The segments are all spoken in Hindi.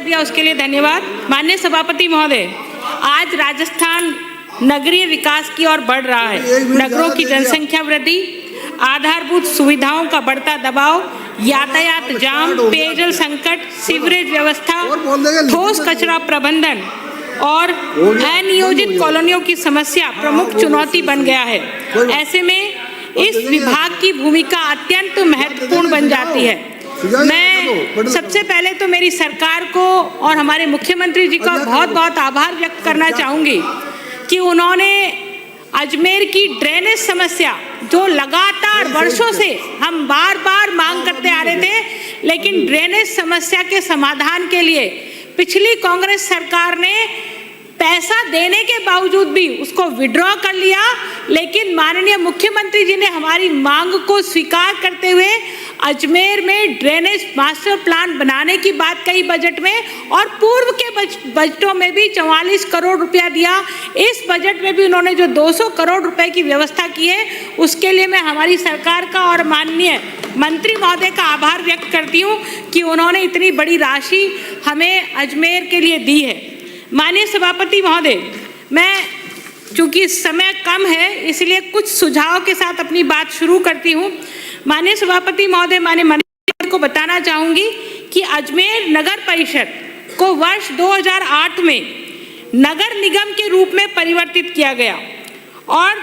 दिया उसके लिए धन्यवाद। माननीय सभापति महोदय, आज राजस्थान नगरीय विकास की ओर बढ़ रहा है। नगरों की जनसंख्या वृद्धि, आधारभूत सुविधाओं का बढ़ता दबाव, यातायात जाम, पेयजल संकट, सीवरेज व्यवस्था, ठोस कचरा प्रबंधन और अनियोजित कॉलोनियों की समस्या प्रमुख चुनौती बन गया है। ऐसे में इस विभाग की भूमिका अत्यंत महत्वपूर्ण बन जाती है। मैं सबसे पहले तो मेरी सरकार को और हमारे मुख्यमंत्री जी का बहुत बहुत आभार व्यक्त करना चाहूँगी कि उन्होंने अजमेर की ड्रेनेज समस्या, जो लगातार वर्षों से हम बार बार मांग करते आ रहे थे, लेकिन ड्रेनेज समस्या के समाधान के लिए पिछली कांग्रेस सरकार ने पैसा देने के बावजूद भी उसको विड्रॉ कर लिया। लेकिन माननीय मुख्यमंत्री जी ने हमारी मांग को स्वीकार करते हुए अजमेर में ड्रेनेज मास्टर प्लान बनाने की बात कही बजट में, और पूर्व के बजटों में भी 44 करोड़ रुपया दिया। इस बजट में भी उन्होंने जो 200 करोड़ रुपए की व्यवस्था की है, उसके लिए मैं हमारी सरकार का और माननीय मंत्री महोदय का आभार व्यक्त करती हूँ कि उन्होंने इतनी बड़ी राशि हमें अजमेर के लिए दी है। माननीय सभापति महोदय, मैं चूंकि समय कम है इसलिए कुछ सुझाव के साथ अपनी बात शुरू करती हूँ। माननीय सभापति महोदय, माननीय मंत्री को बताना चाहूँगी कि अजमेर नगर परिषद को वर्ष 2008 में नगर निगम के रूप में परिवर्तित किया गया और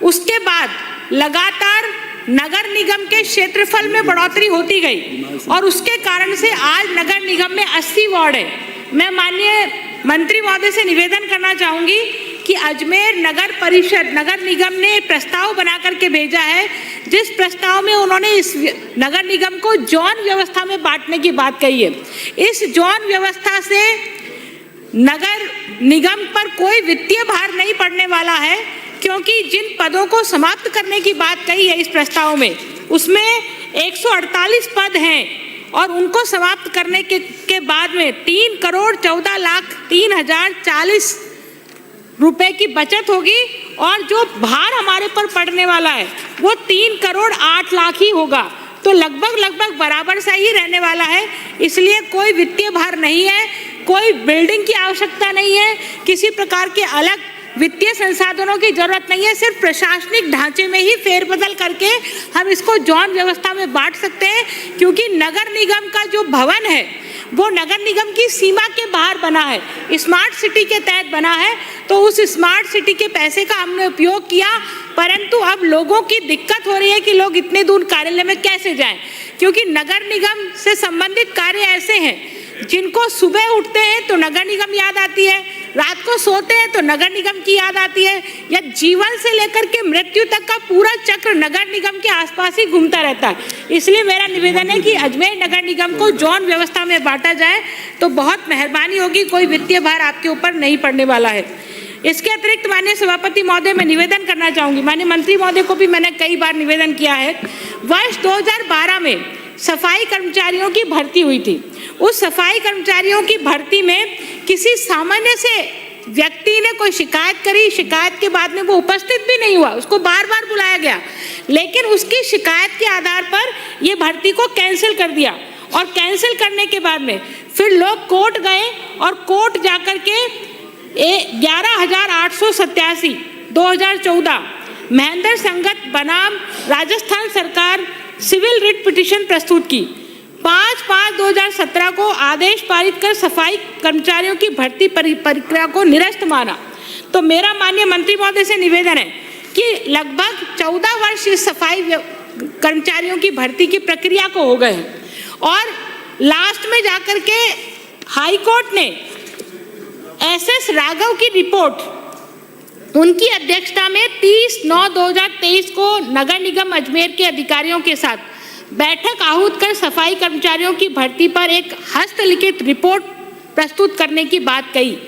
उसके बाद लगातार नगर निगम के क्षेत्रफल में बढ़ोतरी होती गई और उसके कारण से आज नगर निगम में 80 वार्ड है। मैं माननीय मंत्री महोदय से निवेदन करना चाहूँगी कि अजमेर नगर परिषद, नगर निगम ने प्रस्ताव बना करके भेजा है, जिस प्रस्ताव में उन्होंने इस नगर निगम को जोन व्यवस्था में बांटने की बात कही है। इस जोन व्यवस्था से नगर निगम पर कोई वित्तीय भार नहीं पड़ने वाला है, क्योंकि जिन पदों को समाप्त करने की बात कही है इस प्रस्ताव में, उसमें 148 पद हैं और उनको समाप्त करने के बाद में 3,14,03,040 रुपए की बचत होगी और जो भार हमारे पर पड़ने वाला है वो 3,08,00,000 ही होगा। तो लगभग बराबर सा ही रहने वाला है। इसलिए कोई वित्तीय भार नहीं है, कोई बिल्डिंग की आवश्यकता नहीं है, किसी प्रकार के अलग वित्तीय संसाधनों की जरूरत नहीं है। सिर्फ प्रशासनिक ढांचे में ही फेरबदल करके हम इसको जोन व्यवस्था में बांट सकते हैं, क्योंकि नगर निगम का जो भवन है वो नगर निगम की सीमा के बाहर बना है, स्मार्ट सिटी के तहत बना है। तो उस स्मार्ट सिटी के पैसे का हमने उपयोग किया, परंतु अब लोगों की दिक्कत हो रही है कि लोग इतने दूर कार्यालय में कैसे जाएं, क्योंकि नगर निगम से संबंधित कार्य ऐसे हैं जिनको सुबह उठते हैं तो नगर निगम याद आती है, रात को सोते हैं तो नगर निगम की याद आती है, या जीवन से लेकर के मृत्यु तक का पूरा चक्र नगर निगम के आसपास ही घूमता रहता है। इसलिए मेरा निवेदन है कि अजमेर नगर निगम को जोन व्यवस्था में बांटा जाए तो बहुत मेहरबानी होगी, कोई वित्तीय भार आपके ऊपर नहीं पड़ने वाला है। इसके अतिरिक्त माननीय सभापति महोदय, मैं निवेदन करना चाहूँगी, माननीय मंत्री महोदय को भी मैंने कई बार निवेदन किया है। वर्ष 2012 में सफाई कर्मचारियों की भर्ती हुई थी। उस सफाई कर्मचारियों की भर्ती में किसी सामान्य से व्यक्ति ने कोई शिकायत करी, शिकायत के बाद में वो उपस्थित भी नहीं हुआ, उसको बार बार बुलाया गया, लेकिन उसकी शिकायत के आधार पर ये भर्ती को कैंसिल कर दिया और कैंसिल करने के बाद में फिर लोग कोर्ट गए और कोर्ट जाकर के 11,887 2014 महेंद्र संगत बनाम राजस्थान सरकार सिविल रिट पिटीशन प्रस्तुत की। 5/5/2017 को आदेश पारित कर सफाई कर्मचारियों की भर्ती प्रक्रिया को निरस्त माना। तो मेरा माननीय मंत्री महोदय से निवेदन है कि लगभग 14 वर्ष इस सफाई कर्मचारियों की भर्ती की प्रक्रिया को हो गए और लास्ट में जाकर के हाई कोर्ट ने SS राघव की रिपोर्ट, उनकी अध्यक्षता में 30/9/2023 को नगर निगम अजमेर के अधिकारियों के साथ बैठक आहूत कर सफाई कर्मचारियों की भर्ती पर एक हस्तलिखित रिपोर्ट प्रस्तुत करने की बात कही,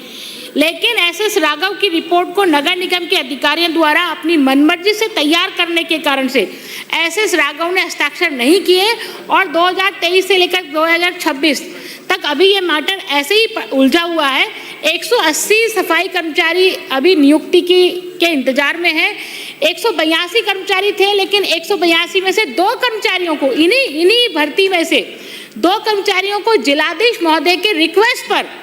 लेकिन SS राघव की रिपोर्ट को नगर निगम के अधिकारियों द्वारा अपनी मनमर्जी से तैयार करने के कारण से SS राघव ने हस्ताक्षर नहीं किए और 2023 से लेकर 2026 तक अभी ये मैटर ऐसे ही उलझा हुआ है। 180 सफाई कर्मचारी अभी नियुक्ति के इंतजार में है। 182 कर्मचारी थे, लेकिन 182 में से 2 कर्मचारियों को इन्हीं भर्ती में से 2 कर्मचारियों को जिलाधीश महोदय के रिक्वेस्ट पर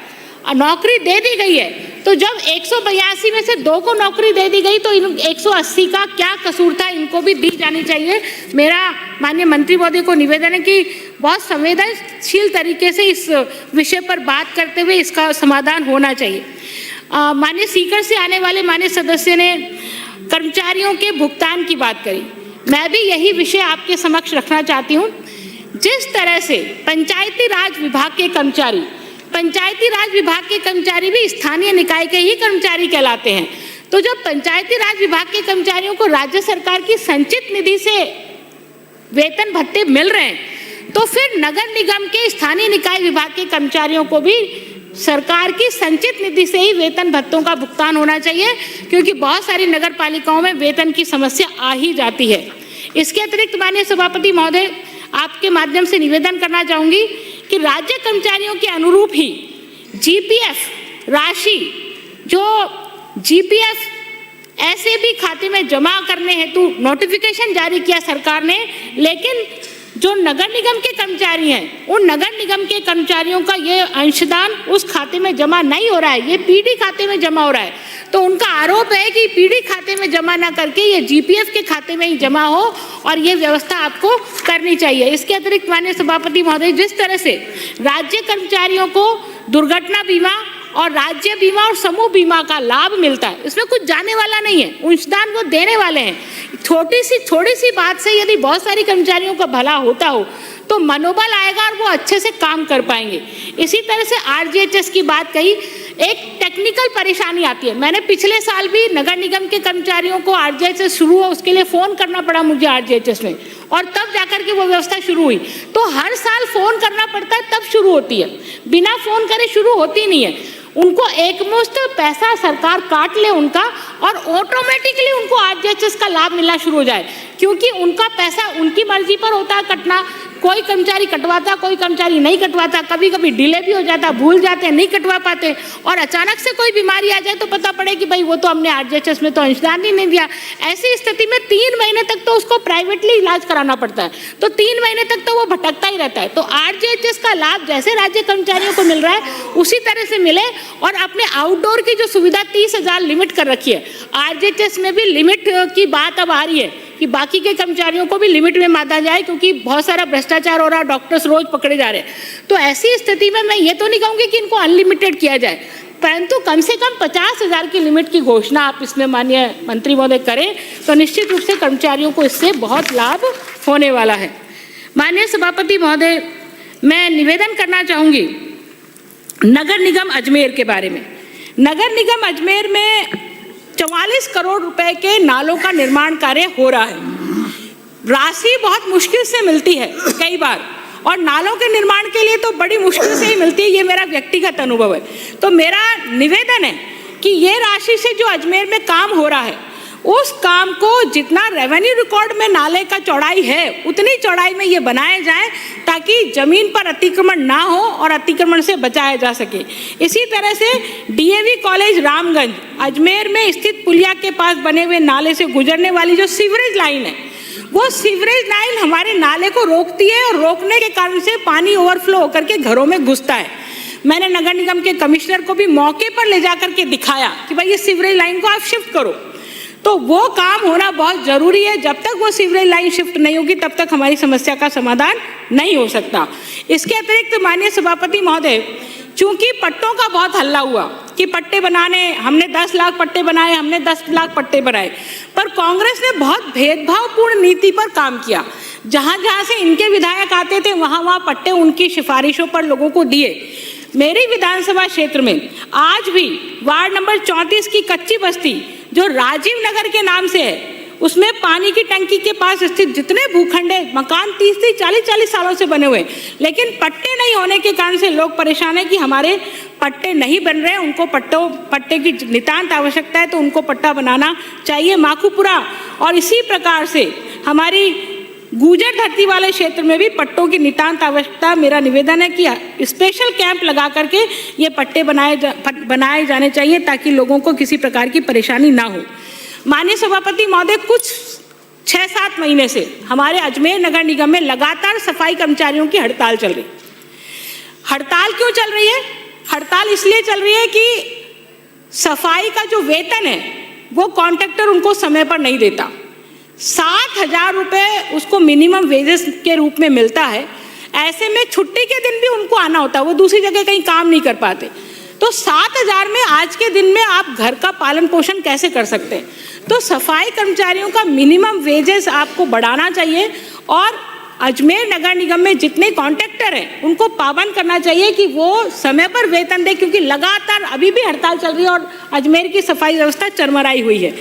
नौकरी दे दी गई है। तो जब 182 में से 2 को नौकरी दे दी गई तो इन 180 का क्या कसूर था, इनको भी दी जानी चाहिए। मेरा माननीय मंत्री महोदय को निवेदन है कि बहुत संवेदनशील तरीके से इस विषय पर बात करते हुए इसका समाधान होना चाहिए। माननीय सीकर से आने वाले माननीय सदस्य ने कर्मचारियों के भुगतान की बात करी। मैं भी यही विषय आपके समक्ष रखना चाहती हूँ। जिस तरह से पंचायती राज विभाग के कर्मचारी भी स्थानीय निकाय के ही कर्मचारी कहलाते हैं। तो जब पंचायती राज विभाग के कर्मचारियों को राज्य सरकार की संचित निधि से वेतन भत्ते मिल रहे हैं, तो फिर नगर निगम के स्थानीय निकाय विभाग के कर्मचारियों को भी सरकार की संचित निधि से ही वेतन भत्तों का भुगतान होना चाहिए, क्योंकि बहुत सारी नगर पालिकाओं में वेतन की समस्या आ ही जाती है। इसके अतिरिक्त माननीय सभापति महोदय, आपके माध्यम से निवेदन करना चाहूंगी कि राज्य कर्मचारियों के अनुरूप ही जीपीएफ राशि, जो जीपीएफ ऐसे भी खाते में जमा करने हेतु नोटिफिकेशन जारी किया सरकार ने, लेकिन जो नगर निगम के कर्मचारी हैं, उन नगर निगम के कर्मचारियों का ये अंशदान उस खाते में जमा नहीं हो रहा है, ये पीडी खाते में जमा हो रहा है। तो उनका आरोप है कि पीडी खाते में जमा ना करके ये जीपीएफ के खाते में ही जमा हो, और ये व्यवस्था आपको करनी चाहिए। इसके अतिरिक्त माननीय सभापति महोदय, जिस तरह से राज्य कर्मचारियों को दुर्घटना बीमा और राज्य बीमा और समूह बीमा का लाभ मिलता है, इसमें कुछ जाने वाला नहीं है, अंशदान वो देने वाले हैं। थोड़ी सी बात से यदि बहुत सारी कर्मचारियों का भला होता हो तो मनोबल आएगा और वो अच्छे से काम कर पाएंगे। इसी तरह से आरजीएचएस की बात कही, एक टेक्निकल परेशानी आती है। मैंने पिछले साल भी नगर निगम के कर्मचारियों को आरजीएचएस शुरू हो उसके लिए फ़ोन करना पड़ा मुझे आरजीएचएस में, और तब जाकर के वो व्यवस्था शुरू हुई। तो हर साल फ़ोन करना पड़ता है तब शुरू होती है, बिना फ़ोन करे शुरू होती नहीं है। उनको एकमुश्त पैसा सरकार काट ले उनका, और ऑटोमेटिकली उनको आरजीएचएस का लाभ मिलना शुरू हो जाए, क्योंकि उनका पैसा उनकी मर्जी पर होता है कटना। कोई कर्मचारी कटवाता, कोई कर्मचारी नहीं कटवाता, कभी कभी डिले भी हो जाता, भूल जाते, नहीं कटवा पाते, और अचानक से कोई बीमारी आ जाए तो पता पड़े कि भाई वो तो हमने आरजीएचएस में तो अंशदान ही नहीं दिया। ऐसी स्थिति में 3 महीने तक तो उसको प्राइवेटली इलाज कराना पड़ता है, तो 3 महीने तक तो वो भटकता ही रहता है। तो आरजीएचएस का लाभ जैसे राज्य कर्मचारियों को मिल रहा है उसी तरह से मिले, और अपने आउटडोर की जो सुविधा 30,000 लिमिट कर रखी है, आरजीएचएस में भी लिमिट की बात अब आ रही है कि बाकी के कर्मचारियों को भी लिमिट में माना जाए, क्योंकि बहुत सारा भ्रष्टाचार हो रहा है, डॉक्टर्स रोज पकड़े जा रहे हैं। तो ऐसी स्थिति में मैं ये तो नहीं कहूँगी कि इनको अनलिमिटेड किया जाए, परंतु कम से कम 50,000 की लिमिट की घोषणा आप इसमें माननीय मंत्री महोदय करें, तो निश्चित रूप से कर्मचारियों को इससे बहुत लाभ होने वाला है। माननीय सभापति महोदय, मैं निवेदन करना चाहूँगी नगर निगम अजमेर के बारे में। नगर निगम अजमेर में 44 करोड़ रुपए के नालों का निर्माण कार्य हो रहा है। राशि बहुत मुश्किल से मिलती है कई बार, और नालों के निर्माण के लिए तो बड़ी मुश्किल से ही मिलती है, ये मेरा व्यक्तिगत अनुभव है। तो मेरा निवेदन है कि ये राशि से जो अजमेर में काम हो रहा है, उस काम को जितना रेवेन्यू रिकॉर्ड में नाले का चौड़ाई है उतनी चौड़ाई में ये बनाए जाए, ताकि जमीन पर अतिक्रमण ना हो और अतिक्रमण से बचाया जा सके। इसी तरह से डीएवी कॉलेज रामगंज अजमेर में स्थित पुलिया के पास बने हुए नाले से गुजरने वाली जो सीवरेज लाइन है, वो सीवरेज लाइन हमारे नाले को रोकती है, और रोकने के कारण से पानी ओवरफ्लो होकर के घरों में घुसता है। मैंने नगर निगम के कमिश्नर को भी मौके पर ले जाकर के दिखाया कि भाई ये सीवरेज लाइन को आप शिफ्ट करो, तो वो काम होना बहुत जरूरी है। जब तक वो सीवरेज लाइन शिफ्ट नहीं होगी तब तक हमारी समस्या का समाधान नहीं हो सकता। इसके अतिरिक्त माननीय सभापति महोदय, चूंकि पट्टों का बहुत हल्ला हुआ कि पट्टे बनाने, हमने 10 लाख पट्टे बनाए, हमने 10 लाख पट्टे बनाए, पर कांग्रेस ने बहुत भेदभावपूर्ण नीति पर काम किया। जहां जहां से इनके विधायक आते थे वहां वहां पट्टे उनकी सिफारिशों पर लोगों को दिए। मेरी विधानसभा क्षेत्र में आज भी वार्ड नंबर 34 की कच्ची बस्ती जो राजीव नगर के नाम से है, उसमें पानी की टंकी के पास स्थित जितने भूखंड है, मकान 30-40 सालों से बने हुए, लेकिन पट्टे नहीं होने के कारण से लोग परेशान है कि हमारे पट्टे नहीं बन रहे, उनको पट्टे की नितांत आवश्यकता है, तो उनको पट्टा बनाना चाहिए माखूपुरा। और इसी प्रकार से हमारी गुजर धरती वाले क्षेत्र में भी पट्टों की नितांत आवश्यकता। मेरा निवेदन है कि स्पेशल कैंप लगा करके ये पट्टे बनाए जाने चाहिए, ताकि लोगों को किसी प्रकार की परेशानी ना हो। माननीय सभापति महोदय, कुछ 6-7 महीने से हमारे अजमेर नगर निगम में लगातार सफाई कर्मचारियों की हड़ताल चल रही। हड़ताल क्यों चल रही है? हड़ताल इसलिए चल रही है कि सफाई का जो वेतन है वो कॉन्ट्रैक्टर उनको समय पर नहीं देता। 60,000 रुपये उसको मिनिमम वेजेस के रूप में मिलता है। ऐसे में छुट्टी के दिन भी उनको आना होता है, वो दूसरी जगह कहीं काम नहीं कर पाते। तो 7,000 में आज के दिन में आप घर का पालन पोषण कैसे कर सकते हैं? तो सफाई कर्मचारियों का मिनिमम वेजेस आपको बढ़ाना चाहिए और अजमेर नगर निगम में जितने कॉन्ट्रैक्टर हैं उनको पाबंद करना चाहिए कि वो समय पर वेतन दे, क्योंकि लगातार अभी भी हड़ताल चल रही है और अजमेर की सफाई व्यवस्था चरमराई हुई है।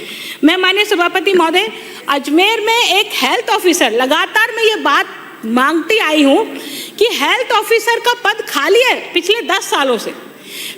मैं माननीय सभापति महोदय, अजमेर में एक हेल्थ ऑफिसर, लगातार मैं ये बात मांगती आई हूँ कि हेल्थ ऑफिसर का पद खाली है पिछले 10 सालों से।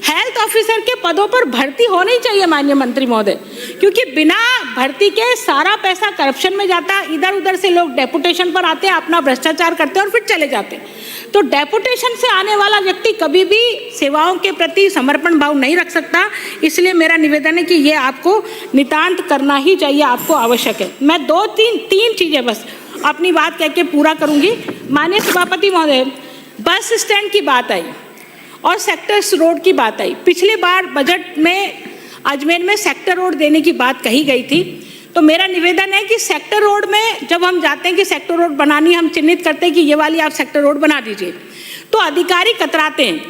हेल्थ ऑफिसर के पदों पर भर्ती होनी चाहिए माननीय मंत्री महोदय, क्योंकि बिना भर्ती के सारा पैसा करप्शन में जाता है। इधर उधर से लोग डेपुटेशन पर आते हैं, अपना भ्रष्टाचार करते हैं और फिर चले जाते हैं। तो डेपुटेशन से आने वाला व्यक्ति कभी भी सेवाओं के प्रति समर्पण भाव नहीं रख सकता। इसलिए मेरा निवेदन है कि ये आपको नितांत करना ही चाहिए, आपको आवश्यक है। मैं 2-3 चीजें बस अपनी बात कह के पूरा करूंगी। माननीय सभापति महोदय, बस स्टैंड की बात आई और सेक्टर रोड की बात आई। पिछली बार बजट में अजमेर में सेक्टर रोड देने की बात कही गई थी। तो मेरा निवेदन है कि सेक्टर रोड में जब हम जाते हैं कि सेक्टर रोड बनानी, हम चिन्हित करते हैं कि ये वाली आप सेक्टर रोड बना दीजिए, तो अधिकारी कतराते हैं,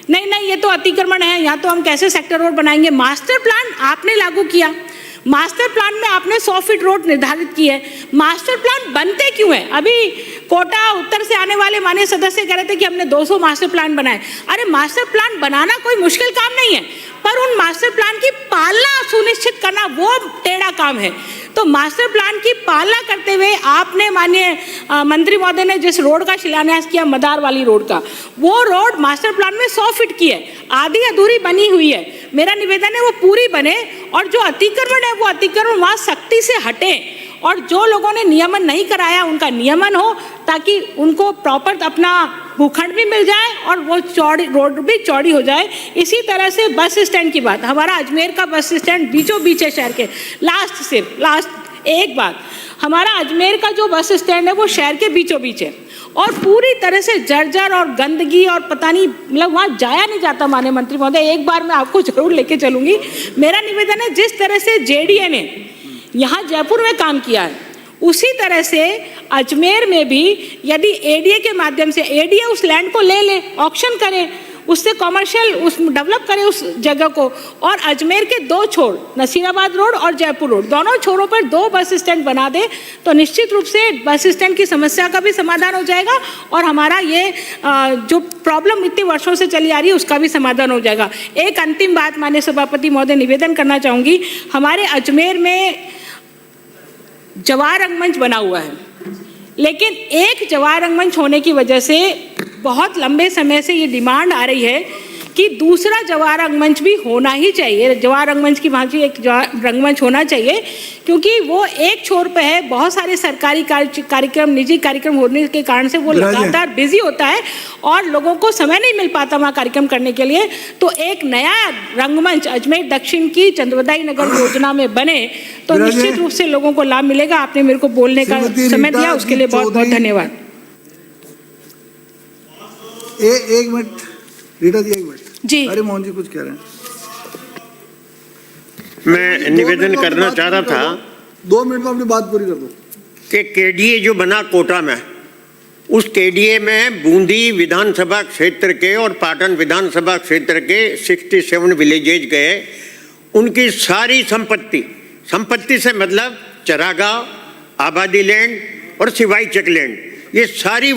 नहीं नहीं ये तो अतिक्रमण है, यहाँ तो हम कैसे सेक्टर रोड बनाएंगे। मास्टर प्लान आपने लागू किया, मास्टर प्लान में आपने 100 फीट रोड निर्धारित की है। मास्टर प्लान बनते क्यों है? अभी कोटा उत्तर से आने वाले माननीय सदस्य कह रहे थे कि हमने 200 मास्टर प्लान बनाए। अरे मास्टर प्लान बनाना कोई मुश्किल काम नहीं है, पर उन मास्टर प्लान की पालना सुनिश्चित करना वो टेढ़ा काम है। तो मास्टर प्लान की पालना करते हुए आपने माननीय मंत्री महोदय ने जिस रोड का शिलान्यास किया, मदार वाली रोड का, वो रोड मास्टर प्लान में 100 फीट की है, आधी अधूरी बनी हुई है। मेरा निवेदन है वो पूरी बने और जो अतिक्रमण है वो अतिक्रमण वहाँ सख्ती से हटे और जो लोगों ने नियमन नहीं कराया उनका नियमन हो, ताकि उनको प्रॉपर अपना भूखंड भी मिल जाए और वो चौड़ी रोड भी चौड़ी हो जाए। इसी तरह से बस स्टैंड की बात, हमारा अजमेर का बस स्टैंड बीचों बीच है शहर के। लास्ट एक बात, हमारा अजमेर का जो बस स्टैंड है वो शहर के बीचों बीच है और पूरी तरह से जर्जर और गंदगी और पता नहीं, मतलब वहाँ जाया नहीं जाता। माननीय मंत्री महोदय, एक बार मैं आपको जरूर लेके चलूंगी। मेरा निवेदन है जिस तरह से जेडीए ने यहाँ जयपुर में काम किया है, उसी तरह से अजमेर में भी यदि एडीए के माध्यम से एडीए उस लैंड को ले ले, ऑक्शन करे, उससे कॉमर्शियल उस डेवलप करे उस जगह को, और अजमेर के 2 छोर, नसीराबाद रोड और जयपुर रोड, दोनों छोरों पर 2 बस स्टैंड बना दे तो निश्चित रूप से बस स्टैंड की समस्या का भी समाधान हो जाएगा और हमारा ये जो प्रॉब्लम इतने वर्षों से चली आ रही है उसका भी समाधान हो जाएगा। एक अंतिम बात माननीय सभापति महोदय निवेदन करना चाहूँगी, हमारे अजमेर में जवार रंगमंच बना हुआ है, लेकिन एक जवार रंगमंच होने की वजह से बहुत लंबे समय से ये डिमांड आ रही है कि दूसरा जवार रंगमंच भी होना ही चाहिए। जवार रंगमंच की भांति एक रंगमंच होना चाहिए, क्योंकि वो एक छोर पे है, बहुत सारे सरकारी कार्यक्रम, निजी कार्यक्रम होने के कारण से वो लगातार बिजी होता है और लोगों को समय नहीं मिल पाता वहाँ कार्यक्रम करने के लिए। तो एक नया रंगमंच अजमेर दक्षिण की चंद्रवदाई नगर योजना में बने तो निश्चित रूप से लोगों को लाभ मिलेगा। आपने मेरे को बोलने का समय दिया, उसके लिए बहुत बहुत धन्यवाद। एक मिनट रीटा जी, 1 मिनट जी। अरे मोहन जी कुछ कह रहे हैं। मैं निवेदन करना चाह रहा था 2 मिनट में अपनी बात पूरी कर दो कि केडीए जो बना कोटा में, उस केडीए में बूंदी विधानसभा क्षेत्र के और पाटन विधानसभा क्षेत्र के 67 विलेजेज गए। उनकी सारी संपत्ति से मतलब चरागाह, आबादी लैंड और सिवाई चेक लैंड, ये सारी